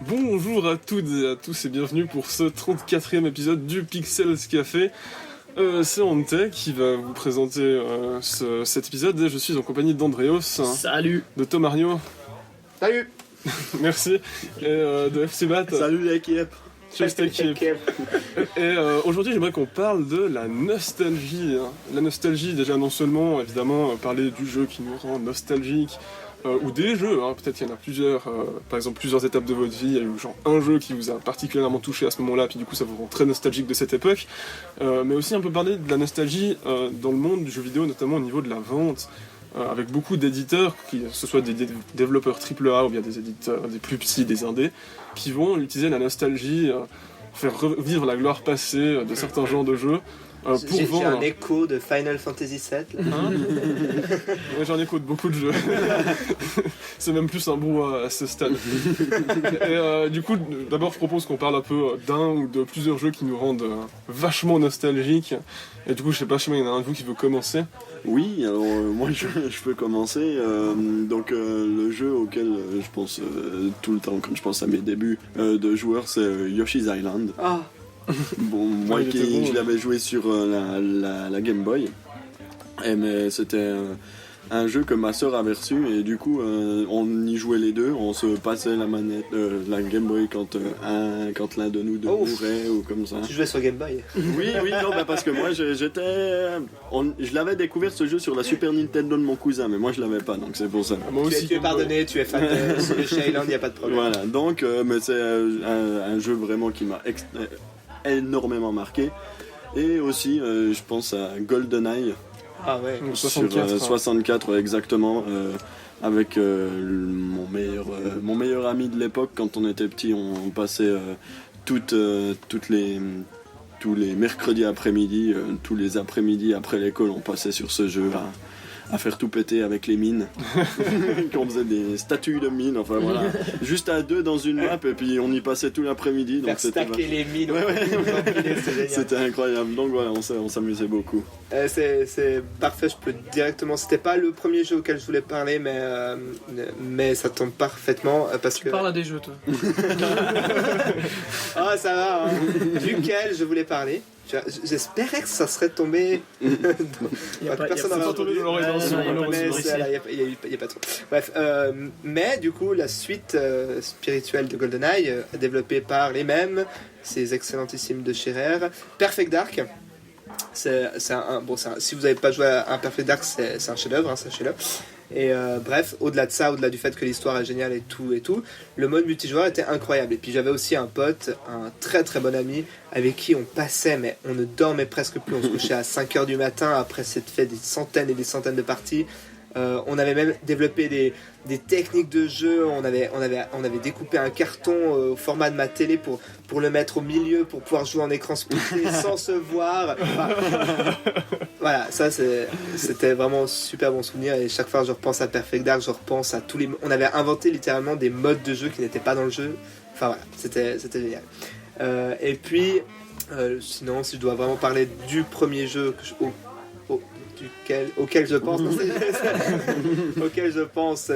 Bonjour à toutes et à tous et bienvenue pour ce 34e épisode du Pixels Café. C'est Ante qui va vous présenter cet épisode et je suis en compagnie d'Andreos. Salut. De Tomario. Salut. Merci. Et de FCBat. Salut l'équipe. Et aujourd'hui j'aimerais qu'on parle de la nostalgie. La nostalgie déjà non seulement évidemment parler du jeu qui nous rend nostalgique, ou des jeux, peut-être qu'il y en a plusieurs, par exemple plusieurs étapes de votre vie, il y a eu genre un jeu qui vous a particulièrement touché à ce moment-là, puis du coup ça vous rend très nostalgique de cette époque, mais aussi un peu parler de la nostalgie dans le monde du jeu vidéo, notamment au niveau de la vente, avec beaucoup d'éditeurs, que ce soit des développeurs AAA ou bien des éditeurs des plus petits, des indés, qui vont utiliser la nostalgie, faire revivre la gloire passée de certains genres de jeux, pour j'ai vendre. un écho de Final Fantasy VII. Ouais, j'ai un écho de beaucoup de jeux. C'est même plus un brouhaha à ce stade. Et du coup, d'abord je propose qu'on parle un peu d'un ou de plusieurs jeux qui nous rendent vachement nostalgiques. Et du coup, je sais pas, il y en a un de vous qui veut commencer. Oui, alors moi je peux commencer. Le jeu auquel je pense tout le temps quand je pense à mes débuts de joueur, c'est Yoshi's Island. Ah. Bon, moi je l'avais joué sur la Game Boy, mais c'était un jeu que ma soeur avait reçu et du coup on y jouait les deux, on se passait la manette, la Game Boy quand l'un de nous deux mourait ou comme ça. Tu jouais sur Game Boy? Oui, non, parce que moi je l'avais découvert ce jeu sur la Super Nintendo de mon cousin, mais moi je l'avais pas, donc c'est pour ça. Moi aussi. Tu es pardonné, tu es fan de Yoshi's Island, y a pas de problème. Voilà, donc mais c'est un jeu vraiment qui m'a énormément marqué. Et aussi je pense à GoldenEye. Ah ouais. Sur 64 exactement, avec mon meilleur ami de l'époque. Quand on était petit, on passait tous les mercredis après-midi, tous les après-midi après l'école, on passait sur ce jeu à faire tout péter avec les mines. On faisait des statues de mines, enfin voilà, juste à deux dans une map et puis on y passait tout l'après-midi. Faire stacker les mines, c'était incroyable, donc voilà, on s'amusait beaucoup. C'est parfait, je peux directement, c'était pas le premier jeu auquel je voulais parler, mais ça tombe parfaitement parce que... Tu parles à des jeux toi. Ah ça va, hein. Duquel je voulais parler. J'espérais que ça serait tombé. Personne n'a entendu. Il n'y a pas trop. Bref, mais du coup, la suite spirituelle de GoldenEye, développée par les mêmes, ces excellentissimes de Scherer, Perfect Dark. Si vous n'avez pas joué à un Perfect Dark, c'est un chef-d'œuvre, sachez-le. Et bref, au-delà de ça, au-delà du fait que l'histoire est géniale et tout, le mode multijoueur était incroyable. Et puis j'avais aussi un pote, un très très bon ami, avec qui on passait, mais on ne dormait presque plus. On se couchait à 5h du matin après s'être fait des centaines et des centaines de parties. On avait même développé des techniques de jeu. On avait découpé un carton au format de ma télé pour le mettre au milieu pour pouvoir jouer en écran splitté sans se voir. Voilà, ça c'était vraiment un super bon souvenir. Et chaque fois que je repense à Perfect Dark, je repense à tous les... On avait inventé littéralement des modes de jeu qui n'étaient pas dans le jeu. Enfin voilà, c'était génial. Et puis, sinon, si je dois vraiment parler du premier jeu auquel je pense, auquel je pense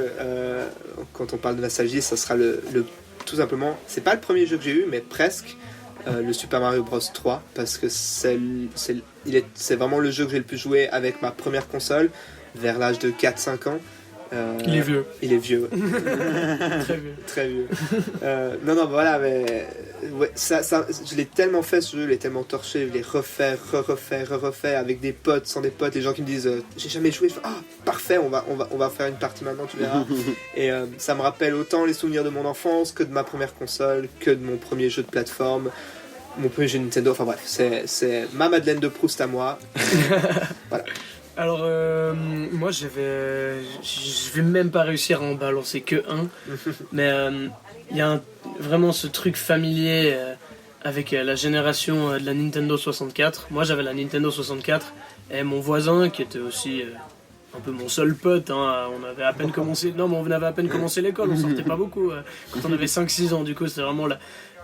quand on parle de nostalgie, ça sera tout simplement, c'est pas le premier jeu que j'ai eu, mais presque, le Super Mario Bros 3, parce que c'est vraiment le jeu que j'ai le plus joué avec ma première console, vers l'âge de 4-5 ans. Il est vieux. Il est vieux. Très vieux. Très vieux. Non, voilà, mais ouais, ça, je l'ai tellement fait ce jeu, je l'ai tellement torché, je l'ai refait avec des potes, sans des potes, les gens qui me disent j'ai jamais joué, je fais parfait, on va faire une partie maintenant, tu verras. Et ça me rappelle autant les souvenirs de mon enfance que de ma première console, que de mon premier jeu de plateforme, mon premier jeu Nintendo, enfin bref, c'est ma Madeleine de Proust à moi. Voilà. Alors moi je vais même pas réussir à en balancer que un, mais il y a vraiment ce truc familier avec la génération de la Nintendo 64. Moi j'avais la Nintendo 64 et mon voisin qui était aussi un peu mon seul pote, on avait à peine commencé l'école, on sortait pas beaucoup quand on avait 5-6 ans, du coup c'était vraiment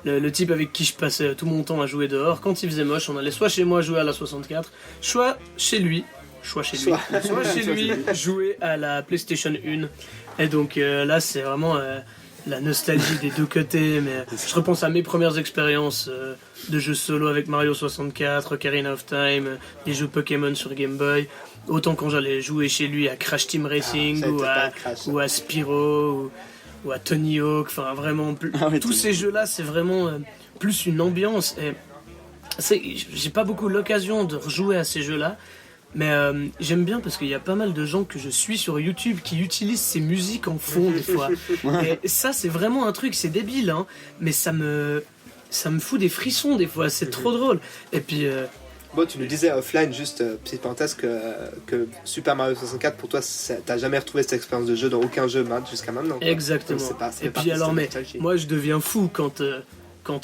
le type avec qui je passais tout mon temps à jouer dehors. Quand il faisait moche, on allait soit chez moi jouer à la 64, soit chez lui jouer à la PlayStation 1. Et donc là c'est vraiment la nostalgie des deux côtés, mais je repense à mes premières expériences de jeux solo avec Mario 64, Ocarina of Time, les jeux Pokémon sur Game Boy. Autant quand j'allais jouer chez lui à Crash Team Racing ou à Spyro ou à Tony Hawk, enfin vraiment tous ces jeux-là, c'est vraiment plus une ambiance. Et j'ai pas beaucoup l'occasion de rejouer à ces jeux-là. Mais j'aime bien parce qu'il y a pas mal de gens que je suis sur YouTube qui utilisent ces musiques en fond des fois. Et ça, c'est vraiment un truc, c'est débile, hein, mais ça me fout des frissons des fois, c'est trop drôle. Et puis... Bon, tu nous disais offline, juste petite parenthèse, que Super Mario 64, pour toi, t'as jamais retrouvé cette expérience de jeu dans aucun jeu jusqu'à maintenant. Quoi. Exactement. Et puis alors, mais moi je deviens fou quand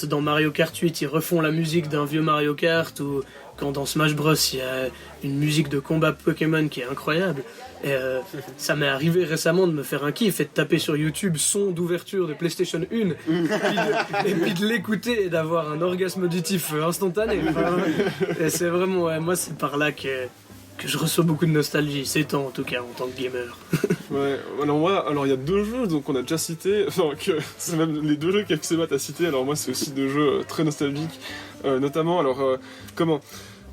dans Mario Kart 8 ils refont la musique d'un vieux Mario Kart, ou quand dans Smash Bros il y a une musique de combat Pokémon qui est incroyable. Et ça m'est arrivé récemment de me faire un kiff et de taper sur YouTube son d'ouverture de PlayStation 1 et puis de l'écouter et d'avoir un orgasme auditif instantané. Enfin, et c'est vraiment, moi c'est par là que je reçois beaucoup de nostalgie, c'est temps en tout cas en tant que gamer. Ouais, alors il y a deux jeux donc on a déjà cité, c'est même les deux jeux qu'FCBat a cités, alors moi c'est aussi deux jeux très nostalgiques, notamment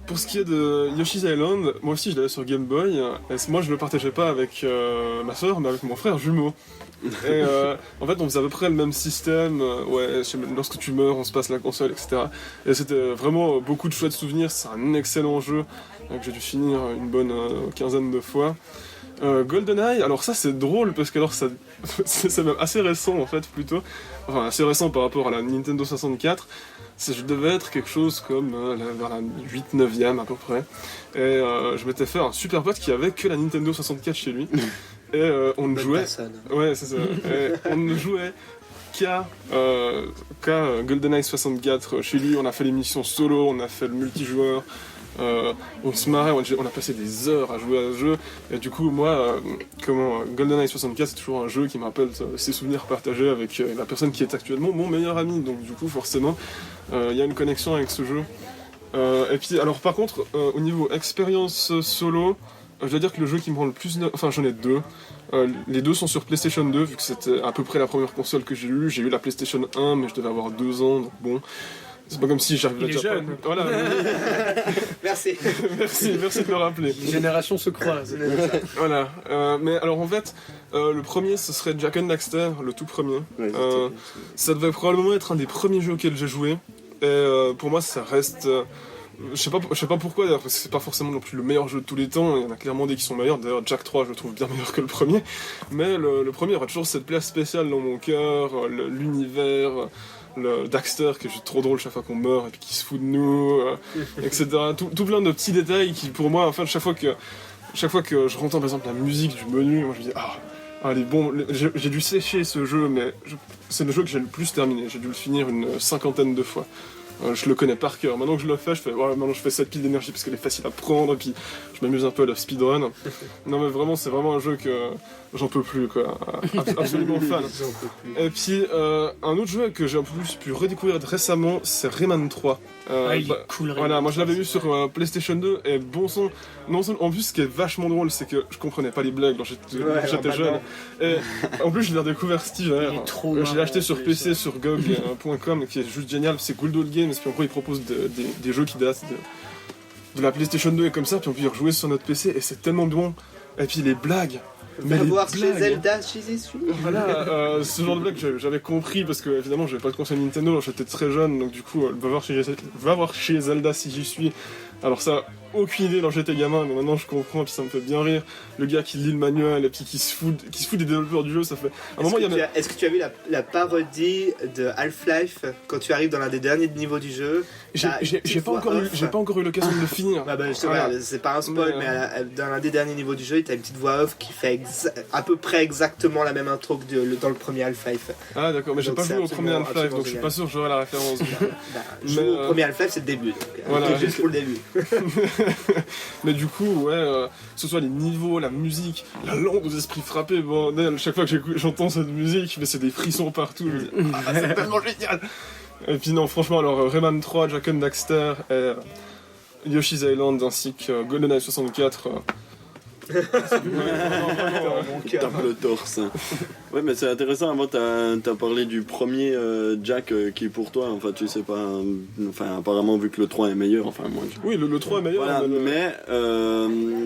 pour ce qui est de Yoshi's Island, moi aussi je l'avais sur Game Boy, et moi je le partageais pas avec ma soeur mais avec mon frère jumeau. Et en fait on faisait à peu près le même système, lorsque tu meurs on se passe la console, etc. Et c'était vraiment beaucoup de chouettes souvenirs, c'est un excellent jeu que j'ai dû finir une bonne quinzaine de fois. GoldenEye, alors ça c'est drôle parce que alors c'est même assez récent en fait plutôt, enfin assez récent par rapport à la Nintendo 64. Je devais être quelque chose comme vers la 8-9ème à peu près. Et je m'étais fait un super pote qui avait que la Nintendo 64 chez lui. Et on ne jouait. Ouais, c'est ça. Et on ne jouait qu'à GoldenEye 64 chez lui. On a fait les missions solo, on a fait le multijoueur. On se marrait, on a passé des heures à jouer à ce jeu. Et du coup, moi, GoldenEye 64, c'est toujours un jeu qui me rappelle ses souvenirs partagés avec la personne qui est actuellement mon meilleur ami. Donc du coup, forcément, il y a une connexion avec ce jeu. Et puis, alors par contre, au niveau expérience solo, je dois dire que le jeu qui me rend le plus... Enfin, j'en ai deux. Les deux sont sur PlayStation 2, vu que c'était à peu près la première console que j'ai eue. J'ai eu la PlayStation 1, mais je devais avoir 2 ans, donc bon... C'est pas comme si j'arrivais déjà jeune. Voilà. Merci. merci de me rappeler. Les générations se croisent. Voilà. Mais alors en fait, le premier ce serait Jak and Daxter, le tout premier. Ouais, ça devait probablement être un des premiers jeux auxquels j'ai joué. Et pour moi ça reste... je sais pas pourquoi d'ailleurs, parce que c'est pas forcément non plus le meilleur jeu de tous les temps, il y en a clairement des qui sont meilleurs, d'ailleurs Jak 3 je le trouve bien meilleur que le premier, mais le premier aura toujours cette place spéciale dans mon cœur, l'univers... le Daxter qui est juste trop drôle chaque fois qu'on meurt et puis qui se fout de nous, etc. Tout plein de petits détails qui pour moi, enfin chaque fois que je rentends par exemple la musique du menu, moi je me dis allez bon, j'ai dû sécher ce jeu, mais c'est le jeu que j'ai le plus terminé, j'ai dû le finir une 50aine de fois. Je le connais par cœur. Maintenant que je le fais, maintenant je fais 7 piles d'énergie parce qu'elle est facile à prendre, et puis je m'amuse un peu à la speedrun. Non mais vraiment, c'est vraiment un jeu que j'en peux plus, quoi. Absolument fan. Et puis, un autre jeu que j'ai un peu plus pu redécouvrir récemment, c'est Rayman 3. Il est cool, Rayman. Voilà, moi je l'avais vu sur PlayStation 2, et bon sang. Non seulement, en plus, ce qui est vachement drôle, c'est que je comprenais pas les blagues quand j'étais jeune. Et en plus, je l'ai redécouvert cet hiver. Je l'ai acheté sur PC, sur GOG.com, qui est juste génial. C'est Good Old Games, puis en gros, ils proposent des jeux qui datent de la PlayStation 2 et comme ça, puis on peut y rejouer sur notre PC, et c'est tellement bon. Et puis les blagues. Mais voir chez Zelda, chez Jésus. Voilà, ce genre de blague j'avais compris parce que évidemment j'avais pas de console Nintendo, j'étais très jeune, donc du coup va voir chez Zelda si j'y suis. Alors ça, aucune idée quand j'étais gamin, mais maintenant je comprends, puis ça me fait bien rire. Le gars qui lit le manuel et puis qui se fout des développeurs du jeu, ça fait... Est-ce que tu as vu la parodie de Half-Life quand tu arrives dans l'un des derniers niveaux du jeu? J'ai pas encore eu l'occasion de le finir. C'est pas un spoil, mais dans l'un des derniers niveaux du jeu, t'as une petite voix off qui fait à peu près exactement la même intro que dans le premier Half-Life. Ah d'accord, mais j'ai pas joué au premier Half-Life, donc je suis pas sûr que j'aurai la référence. Joue au premier Half-Life, c'est le début. Voilà. Juste pour le début. Mais du coup, que ce soit les niveaux, la musique, la langue aux esprits frappés, bordel, chaque fois que j'entends cette musique, mais c'est des frissons partout, je me dis, c'est tellement génial! Et puis non, franchement, alors Rayman 3, Jak and Daxter et Yoshi's Island ainsi que GoldenEye 64, Mon Tape le torse. Ouais, mais c'est intéressant. Avant, t'as parlé du premier Jack qui, pour toi, enfin, tu sais pas. Enfin, apparemment, vu que le 3 est meilleur, enfin, moi. Oui, le 3 est meilleur. Voilà, mais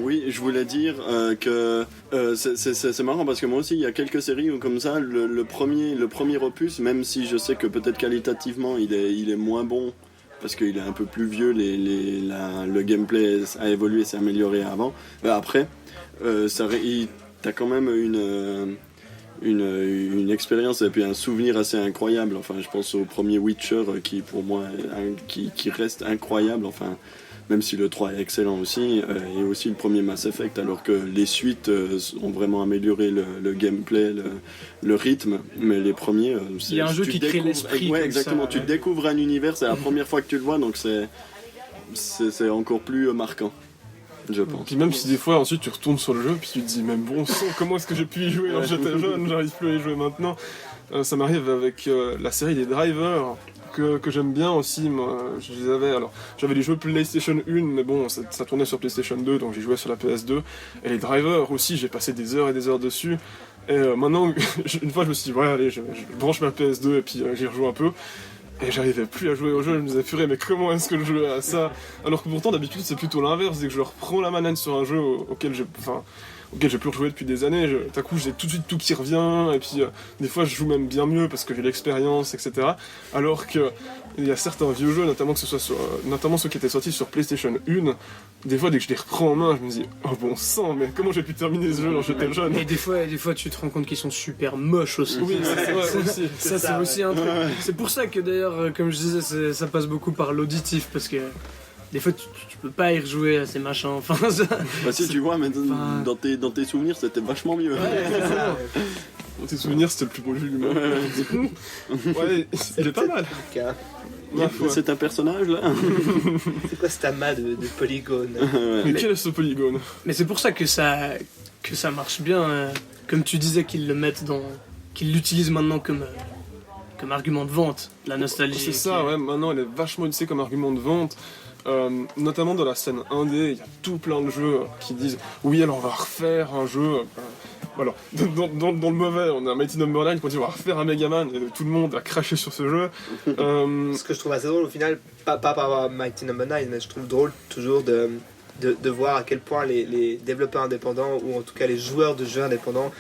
oui, je voulais dire que c'est marrant parce que moi aussi, il y a quelques séries où, comme ça, le premier opus, même si je sais que peut-être qualitativement, il est moins bon. Parce qu'il est un peu plus vieux, le gameplay a évolué, s'est amélioré avant. Mais après, t'as quand même une expérience et puis un souvenir assez incroyable. Enfin, je pense au premier Witcher qui, pour moi, qui reste incroyable. Enfin, même si le 3 est excellent aussi, et aussi le premier Mass Effect, alors que les suites ont vraiment amélioré le gameplay, le rythme, mais les premiers, il y a un jeu qui crée l'esprit. Ouais, exactement. Ça, tu découvres un univers, c'est la première fois que tu le vois, donc c'est encore plus marquant, je pense. Puis même si des fois ensuite tu retournes sur le jeu, puis tu te dis même bon sang, comment est-ce que j'ai pu y jouer quand j'étais jeune, j'arrive plus à y jouer maintenant. Ça m'arrive avec la série des Drivers. Que j'aime bien aussi, moi, je les avais, alors j'avais les jeux PlayStation 1, mais bon, ça tournait sur PlayStation 2, donc j'y jouais sur la PS2, et les Drivers aussi, j'ai passé des heures et des heures dessus, et maintenant, une fois je me suis dit, ouais, allez, je branche ma PS2, et puis j'y rejoue un peu, et j'arrivais plus à jouer au jeu, je me disais, purée, mais comment est-ce que je jouais à ça? Alors que pourtant, d'habitude, c'est plutôt l'inverse, dès que je reprends la manette sur un jeu auquel j'ai plus rejoué depuis des années, d'un coup j'ai tout de suite tout qui revient, et puis des fois je joue même bien mieux parce que j'ai l'expérience, etc. Alors que il y a certains vieux jeux, notamment que ce soit notamment ceux qui étaient sortis sur PlayStation 1, des fois dès que je les reprends en main, je me dis oh bon sang, mais comment j'ai pu terminer ce jeu quand j'étais jeune? Et des fois tu te rends compte qu'ils sont super moches aussi. Oui, aussi. Ça c'est aussi un truc. C'est pour ça que d'ailleurs, comme je disais, ça passe beaucoup par l'auditif, parce que des fois, tu peux pas y rejouer à ces machins. Enfin, bah si, tu vois, mais dans tes souvenirs, c'était vachement mieux. Ouais, c'est ça. Dans tes souvenirs, c'était le plus beau jeu du monde. Ouais, il est pas mal. C'est un personnage, là. C'est quoi cet amas de polygones? Mais quel est ce polygone? Mais c'est pour ça que ça marche bien. Comme tu disais, qu'ils l'utilisent maintenant comme argument de vente, la nostalgie. C'est ça, ouais, maintenant elle est vachement utilisée comme argument de vente. Notamment dans la scène indé, il y a tout plein de jeux qui disent oui, alors on va refaire un jeu. Voilà. Dans le mauvais, on a Mighty Number 9 qui dit on va refaire un Megaman et tout le monde a craché sur ce jeu. Ce que je trouve assez drôle au final, pas par rapport à Mighty Number 9, mais je trouve drôle toujours de voir à quel point les développeurs indépendants, ou en tout cas les joueurs de jeux indépendants,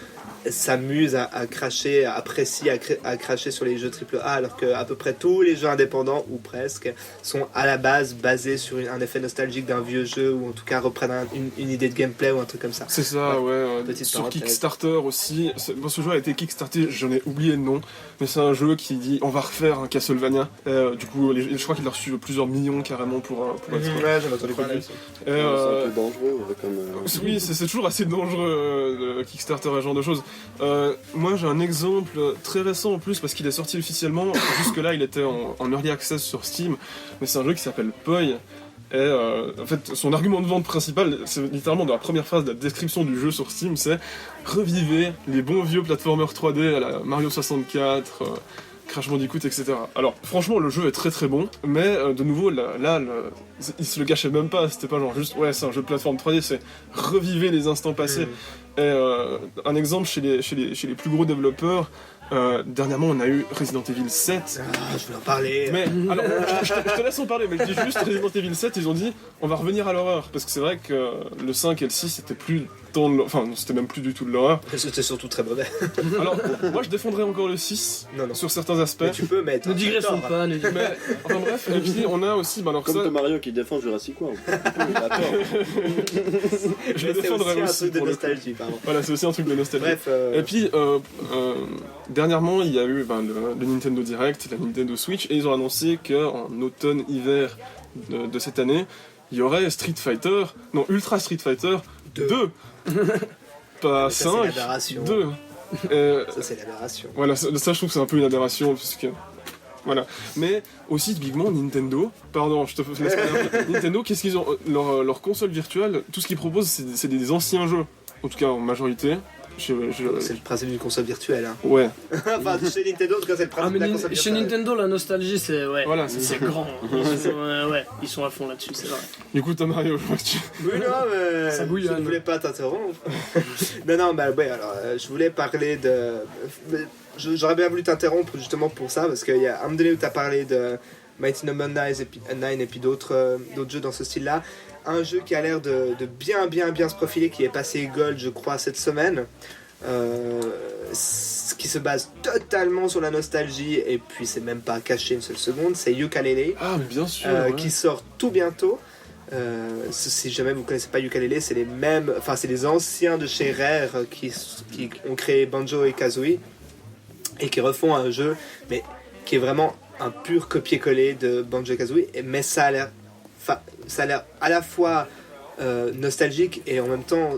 s'amusent à cracher, apprécient à cracher sur les jeux AAA, alors que à peu près tous les jeux indépendants, ou presque, sont à la base basés sur un effet nostalgique d'un vieux jeu, ou en tout cas reprennent une idée de gameplay ou un truc comme ça. C'est ça, ouais. Sur Kickstarter aussi. Bon, ce jeu a été Kickstarté, j'en ai oublié le nom, mais c'est un jeu qui dit on va refaire un Castlevania. Du coup, je crois qu'il a reçu plusieurs millions carrément pour être. Ouais, j'en ai entendu parler aussi. C'est un peu dangereux comme. Oui, c'est toujours assez dangereux Kickstarter et ce genre de choses. Moi j'ai un exemple très récent en plus parce qu'il est sorti officiellement. Jusque là il était en early access sur Steam, mais c'est un jeu qui s'appelle Poi. Et en fait son argument de vente principal, c'est littéralement dans la première phrase de la description du jeu sur Steam, c'est revivez les bons vieux platformers 3D à la Mario 64, Crash Bandicoot, etc. Alors franchement le jeu est très très bon, mais de nouveau là il se le cachait même pas, c'était pas genre juste ouais c'est un jeu de plateforme 3D, c'est revivez les instants passés. Et un exemple chez les plus gros développeurs, dernièrement on a eu Resident Evil 7. Je voulais en parler. Mais alors je te laisse en parler, mais je dis juste Resident Evil 7, ils ont dit on va revenir à l'horreur, parce que c'est vrai que le 5 et le 6 c'était plus tant de enfin c'était même plus du tout de l'horreur. C'était surtout très mauvais. Alors moi je défendrais encore le 6 non. sur certains aspects. Mais tu peux mettre. Ne digressons pas, mais enfin bref, et puis on a aussi alors comme ça, Mario qui défend Jurassic World. je le défendrais aussi. C'est un truc de nostalgie, pardon. Voilà, c'est aussi un truc de nostalgie. Bref. Et puis dernièrement il y a eu le Nintendo Direct, la Nintendo Switch, et ils ont annoncé qu'en automne-hiver de cette année, il y aurait Ultra Street Fighter 2. Pas ça, 5, c'est l'aberration. 2. Ça c'est l'aberration. Voilà, ça je trouve que c'est un peu une aberration, parce que... Voilà. Mais aussi, typiquement, Nintendo, pardon, je te laisse pas Nintendo, qu'est-ce qu'ils ont leur console virtuelle, tout ce qu'ils proposent, c'est des anciens jeux, en tout cas en majorité. C'est le principe d'une console virtuelle. Hein. Ouais. Enfin, chez Nintendo, en tout cas, c'est le principe de la console Chez virtuelle. Nintendo, la nostalgie, c'est Voilà, c'est grand. Ils sont à fond là-dessus, c'est vrai. Du coup, t'as Mario, Oui, non, mais Ça je bouillonne. ne voulais pas t'interrompre. non, bah ouais, alors, je voulais parler de... J'aurais bien voulu t'interrompre justement pour ça, parce qu'il y a un moment donné où t'as parlé de Mighty No. 9 et puis d'autres jeux dans ce style-là. Un jeu qui a l'air de bien se profiler, qui est passé Gold, je crois, cette semaine. Qui se base totalement sur la nostalgie, et puis c'est même pas caché une seule seconde, c'est Yooka-Laylee. Ah, mais bien sûr. Qui sort tout bientôt. Si jamais vous connaissez pas Yooka-Laylee, c'est les mêmes, enfin c'est les anciens de chez Rare qui ont créé Banjo et Kazooie et qui refont un jeu, mais qui est vraiment un pur copier-coller de Banjo et Kazooie, mais ça a l'air à la fois nostalgique et en même temps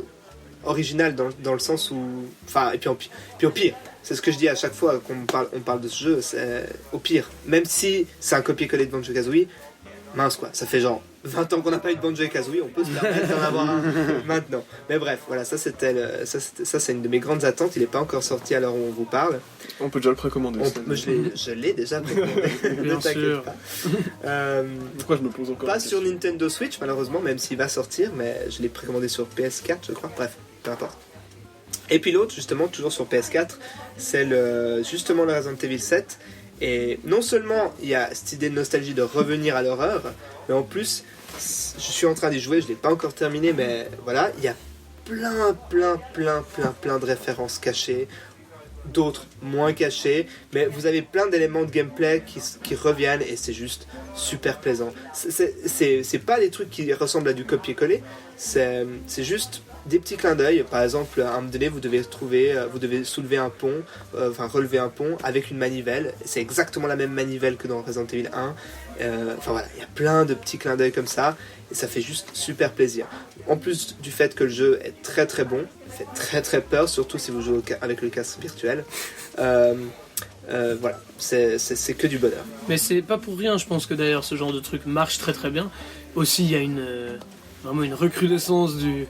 original dans le sens où, enfin, et puis au pire. C'est ce que je dis à chaque fois qu'on parle de ce jeu, c'est au pire, même si c'est un copier-coller de Banjo Kazooie, mince quoi, ça fait genre 20 ans qu'on n'a pas eu de Banjo Kazooie, on peut se permettre d'en avoir un maintenant. Mais bref, voilà, ça c'est une de mes grandes attentes, il n'est pas encore sorti à l'heure où on vous parle. On peut déjà le précommander. Je l'ai déjà précommandé, ne t'inquiète pas. Pourquoi je me pose encore Pas la sur question. Nintendo Switch malheureusement, même s'il va sortir, mais je l'ai précommandé sur PS4 je crois, bref, peu importe. Et puis l'autre, justement, toujours sur PS4, c'est justement le Resident Evil 7. Et non seulement il y a cette idée de nostalgie de revenir à l'horreur, mais en plus, je suis en train d'y jouer, je ne l'ai pas encore terminé, mais voilà, il y a plein de références cachées, d'autres moins cachées, mais vous avez plein d'éléments de gameplay qui reviennent et c'est juste super plaisant. C'est pas des trucs qui ressemblent à du copier-coller, c'est juste des petits clins d'œil. Par exemple, à un moment donné, vous devez soulever un pont, relever un pont avec une manivelle. C'est exactement la même manivelle que dans Resident Evil 1. Enfin voilà, il y a plein de petits clins d'œil comme ça et ça fait juste super plaisir. En plus du fait que le jeu est très très bon, il fait très peur, surtout si vous jouez avec le casque virtuel. Voilà, c'est que du bonheur. Mais c'est pas pour rien, je pense que d'ailleurs ce genre de truc marche très bien. Aussi, il y a vraiment une recrudescence du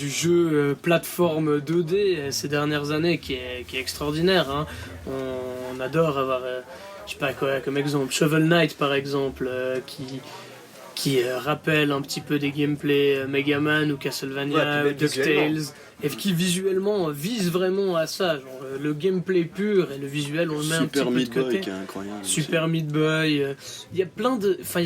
jeu plateforme 2D ces dernières années qui est extraordinaire. Hein. On adore avoir, je sais pas quoi comme exemple, Shovel Knight par exemple, qui rappelle un petit peu des gameplays Mega Man ou Castlevania Ouais, ou DuckTales, et qui visuellement vise vraiment à ça, genre le gameplay pur et le visuel on le met un petit Super peu de Meat Boy côté. qui est incroyable. Super Meat Boy, il y a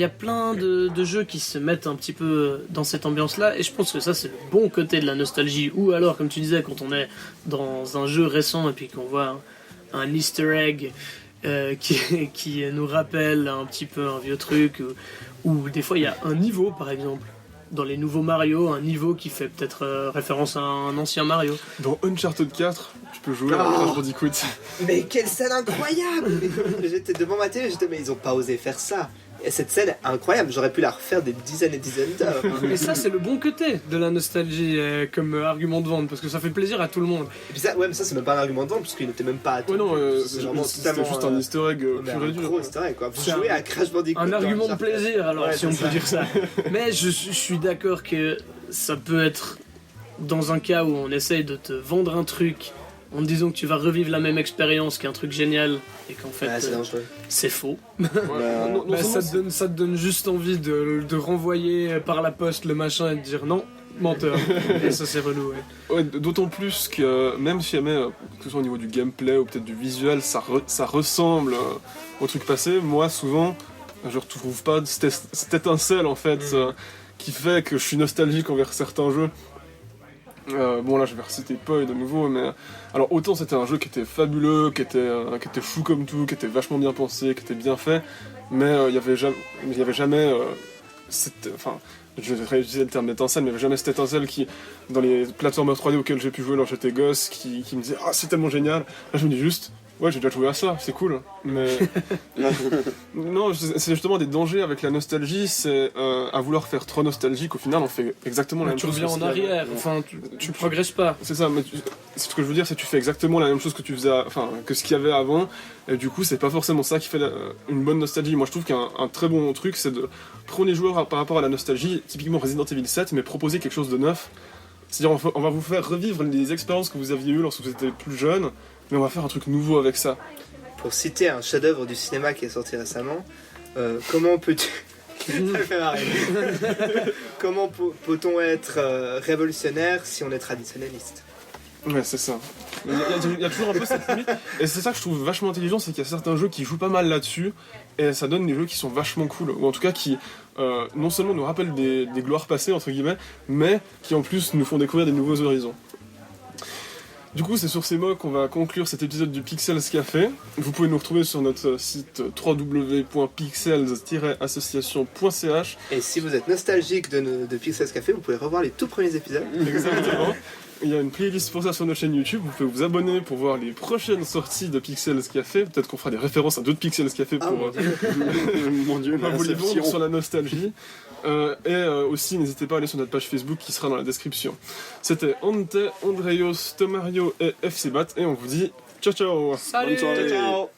plein de jeux qui se mettent un petit peu dans cette ambiance-là, et je pense que ça c'est le bon côté de la nostalgie. Ou alors, comme tu disais, quand on est dans un jeu récent et puis qu'on voit un Easter egg qui nous rappelle un petit peu un vieux truc, ou des fois il y a un niveau par exemple. Dans les nouveaux Mario, un niveau qui fait peut-être référence à un ancien Mario. Dans Uncharted 4, tu peux jouer à Crash Bandicoot. Mais quelle scène incroyable! J'étais devant ma télé, mais ils ont pas osé faire ça. Et cette scène est incroyable, j'aurais pu la refaire des dizaines et dizaines d'heures. Et ça, c'est le bon côté de la nostalgie comme argument de vente, parce que ça fait plaisir à tout le monde. Et puis ça, ouais, mais ça c'est même pas un argument de vente, parce qu'il n'était même pas à tout. Ouais, non, c'est vraiment c'était totalement, juste un easter egg mais pur et un dur. gros easter egg, quoi. Vous C'est jouez à Crash Bandicoot. Un argument de Uncharted. plaisir, alors, Ouais, si on c'est peut ça. dire ça. Mais je suis d'accord que ça peut être dans un cas où on essaye de te vendre un truc en te disant que tu vas revivre la même expérience qu'un truc génial, et qu'en fait, Ouais, c'est dangereux. c'est faux. Ouais, non Bah, seulement ça te donne juste envie de renvoyer par la poste le machin et de dire non, menteur. Et ça, c'est relou, ouais. Ouais, d'autant plus que même si jamais, que ce soit au niveau du gameplay ou peut-être du visuel, ça ressemble au truc passé, moi souvent je retrouve pas cette étincelle en fait qui fait que je suis nostalgique envers certains jeux. Bon là je vais reciter Poi de nouveau, mais alors autant c'était un jeu qui était fabuleux, qui était fou comme tout, qui était vachement bien pensé, qui était bien fait, mais il y avait jamais enfin je vais réutiliser le terme d'étincelle, mais il n'y avait jamais cette étincelle qui, dans les plateformes 3D auxquelles j'ai pu jouer lorsque j'étais gosse, qui me disait ah c'est tellement génial. Là je me dis juste ouais j'ai déjà joué à ça, c'est cool, mais non c'est justement des dangers avec la nostalgie, c'est à vouloir faire trop nostalgique, au final on fait exactement la même Tu chose. reviens en arrière, enfin, tu progresses pas. C'est ça, mais ce que je veux dire, c'est que tu fais exactement la même chose que tu faisais, que ce qu'il y avait avant, et du coup, c'est pas forcément ça qui fait une bonne nostalgie. Moi, je trouve qu'un très bon truc, c'est de prendre les joueurs par rapport à la nostalgie, typiquement Resident Evil 7, mais proposer quelque chose de neuf, C'est-à-dire on va vous faire revivre les expériences que vous aviez eues lorsque vous étiez plus jeune, mais on va faire un truc nouveau avec ça. Pour citer un chef-d'œuvre du cinéma qui est sorti récemment, comment peux-tu... Ça me fait marrer. Comment peut-on être révolutionnaire si on est traditionnaliste? Ouais, c'est ça. Il y a toujours un peu cette limite. Et c'est ça que je trouve vachement intelligent, c'est qu'il y a certains jeux qui jouent pas mal là-dessus, et ça donne des jeux qui sont vachement cool, ou en tout cas qui non seulement nous rappellent des gloires passées, entre guillemets, mais qui en plus nous font découvrir des nouveaux horizons. Du coup, c'est sur ces mots qu'on va conclure cet épisode du Pixels Café. Vous pouvez nous retrouver sur notre site www.pixels-association.ch. Et si vous êtes nostalgique de Pixels Café, vous pouvez revoir les tout premiers épisodes. Exactement. Il y a une playlist pour ça sur notre chaîne YouTube. Vous pouvez vous abonner pour voir les prochaines sorties de Pixels Café. Peut-être qu'on fera des références à d'autres Pixels Café pour Mon Dieu, vous les vendre l'inception. sur la nostalgie. Aussi, n'hésitez pas à aller sur notre page Facebook qui sera dans la description. C'était Ante, Andreios, Tomario et FCBat et on vous dit ciao ciao. Salut. Bonne soirée. Ciao.